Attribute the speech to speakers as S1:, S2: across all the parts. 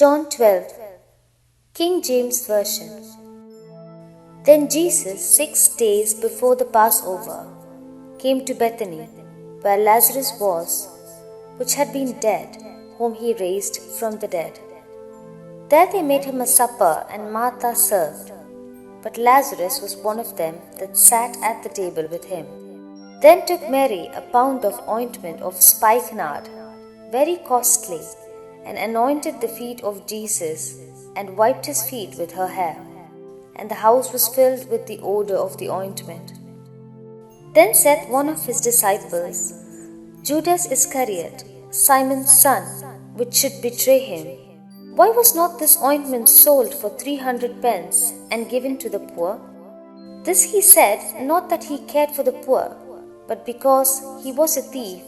S1: John 12, King James Version. Then Jesus, 6 days before the Passover, came to Bethany, where Lazarus was, which had been dead, whom he raised from the dead. There they made him a supper, and Martha served, but Lazarus was one of them that sat at the table with him. Then took Mary a pound of ointment of spikenard, very costly, and anointed the feet of Jesus, and wiped his feet with her hair. And the house was filled with the odor of the ointment. Then said one of his disciples, Judas Iscariot, Simon's son, which should betray him, why was not this ointment sold for 300 pence and given to the poor? This he said, not that he cared for the poor, but because he was a thief,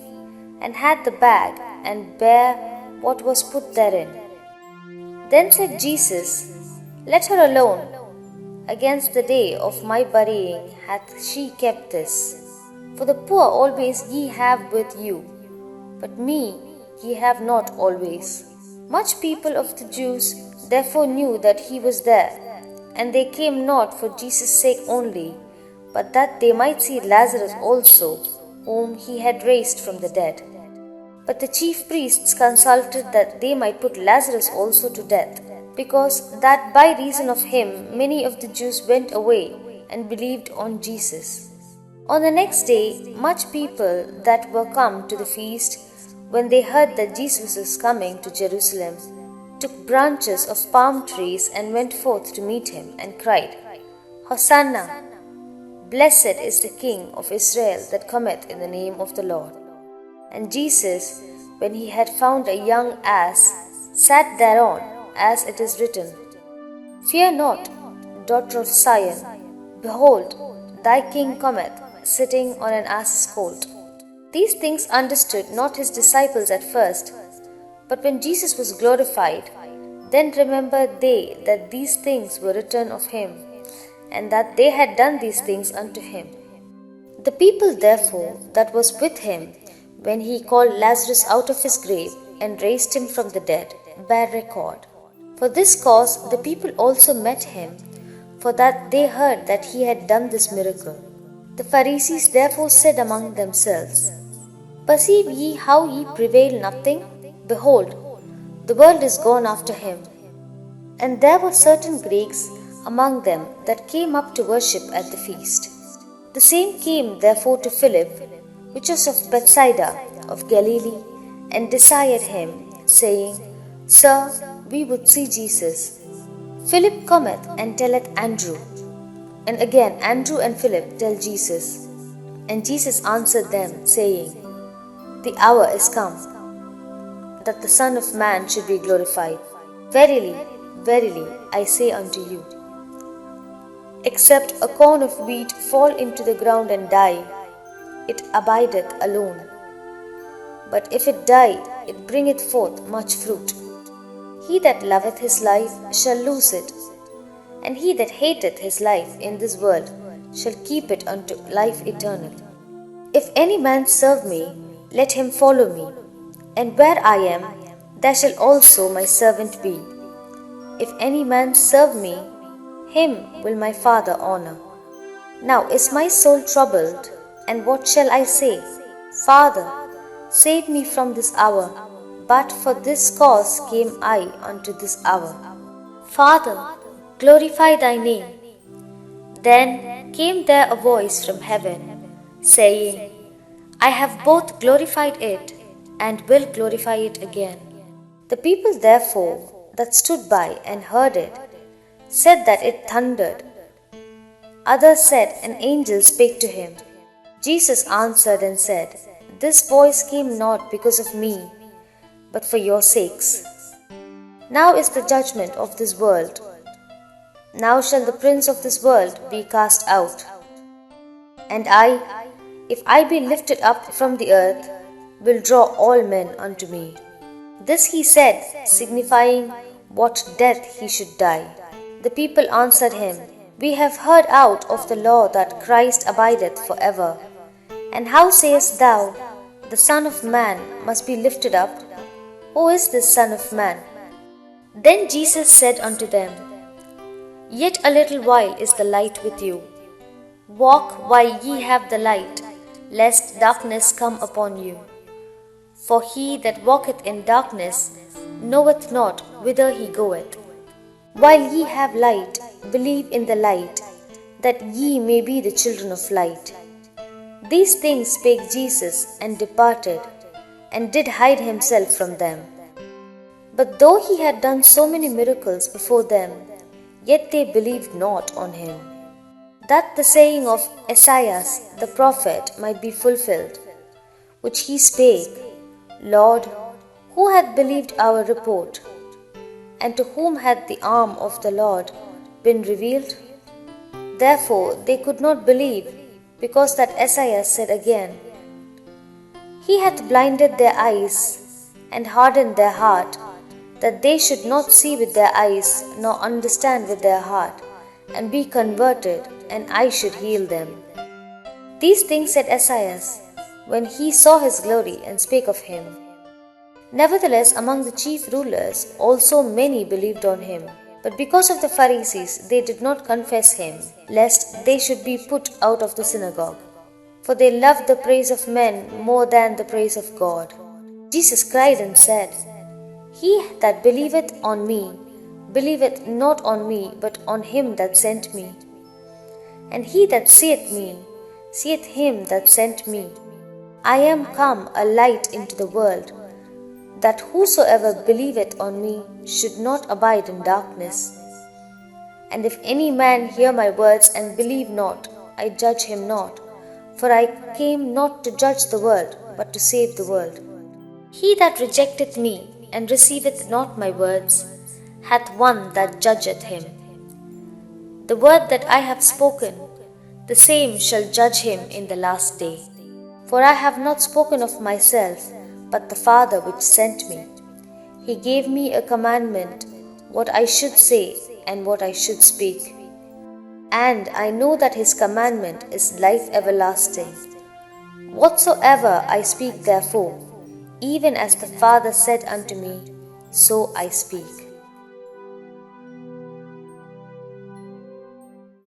S1: and had the bag, and bare what was put therein. Then said Jesus, Let her alone. Against the day of my burying hath she kept this. For the poor always ye have with you, but me ye have not always. Much people of the Jews therefore knew that he was there, and they came not for Jesus' sake only, but that they might see Lazarus also, whom he had raised from the dead. But the chief priests consulted that they might put Lazarus also to death, because that by reason of him many of the Jews went away and believed on Jesus. On the next day, much people that were come to the feast, when they heard that Jesus was coming to Jerusalem, took branches of palm trees and went forth to meet him, and cried, Hosanna! Blessed is the King of Israel that cometh in the name of the Lord. And Jesus, when he had found a young ass, sat thereon, as it is written, Fear not, daughter of Zion, behold, thy king cometh, sitting on an ass's colt. These things understood not his disciples at first, but when Jesus was glorified, then remembered they that these things were written of him, and that they had done these things unto him. The people therefore that was with him, when he called Lazarus out of his grave and raised him from the dead, bear record. For this cause the people also met him, for that they heard that he had done this miracle. The Pharisees therefore said among themselves, Perceive ye how ye prevail nothing? Behold, the world is gone after him. And there were certain Greeks among them that came up to worship at the feast. The same came therefore to Philip, which was of Bethsaida of Galilee, and desired him, saying, Sir, we would see Jesus. Philip cometh and telleth Andrew. And again Andrew and Philip tell Jesus. And Jesus answered them, saying, The hour is come, that the Son of Man should be glorified. Verily, verily, I say unto you, except a corn of wheat fall into the ground and die, it abideth alone. But if it die, it bringeth forth much fruit. He that loveth his life shall lose it, and he that hateth his life in this world shall keep it unto life eternal. If any man serve me, let him follow me, and where I am, there shall also my servant be. If any man serve me, him will my Father honor. Now is my soul troubled, and what shall I say? Father, save me from this hour. But for this cause came I unto this hour. Father, glorify thy name. Then came there a voice from heaven, saying, I have both glorified it, and will glorify it again. The people therefore that stood by and heard it, said that it thundered. Others said, An angel spake to him. Jesus answered and said, This voice came not because of me, but for your sakes. Now is the judgment of this world. Now shall the prince of this world be cast out. And I, if I be lifted up from the earth, will draw all men unto me. This he said, signifying what death he should die. The people answered him, We have heard out of the law that Christ abideth for ever. And how sayest thou, The Son of Man must be lifted up? Who is this Son of Man? Then Jesus said unto them, Yet a little while is the light with you. Walk while ye have the light, lest darkness come upon you. For he that walketh in darkness knoweth not whither he goeth. While ye have light, believe in the light, that ye may be the children of light. These things spake Jesus, and departed, and did hide himself from them. But though he had done so many miracles before them, yet they believed not on him. That the saying of Esaias the prophet might be fulfilled, which he spake, Lord, who hath believed our report? And to whom hath the arm of the Lord been revealed? Therefore they could not believe, because that Esaias said again, He hath blinded their eyes, and hardened their heart, that they should not see with their eyes, nor understand with their heart, and be converted, and I should heal them. These things said Esaias, when he saw his glory, and spake of him. Nevertheless, among the chief rulers also many believed on him. But because of the Pharisees they did not confess him, lest they should be put out of the synagogue. For they loved the praise of men more than the praise of God. Jesus cried and said, He that believeth on me, believeth not on me, but on him that sent me. And he that seeth me, seeth him that sent me. I am come a light into the world, that whosoever believeth on me should not abide in darkness. And if any man hear my words and believe not, I judge him not, for I came not to judge the world, but to save the world. He that rejecteth me, and receiveth not my words, hath one that judgeth him. The word that I have spoken, the same shall judge him in the last day. For I have not spoken of myself, but the Father which sent me. He gave me a commandment, what I should say and what I should speak. And I know that his commandment is life everlasting. Whatsoever I speak therefore, even as the Father said unto me, so I speak.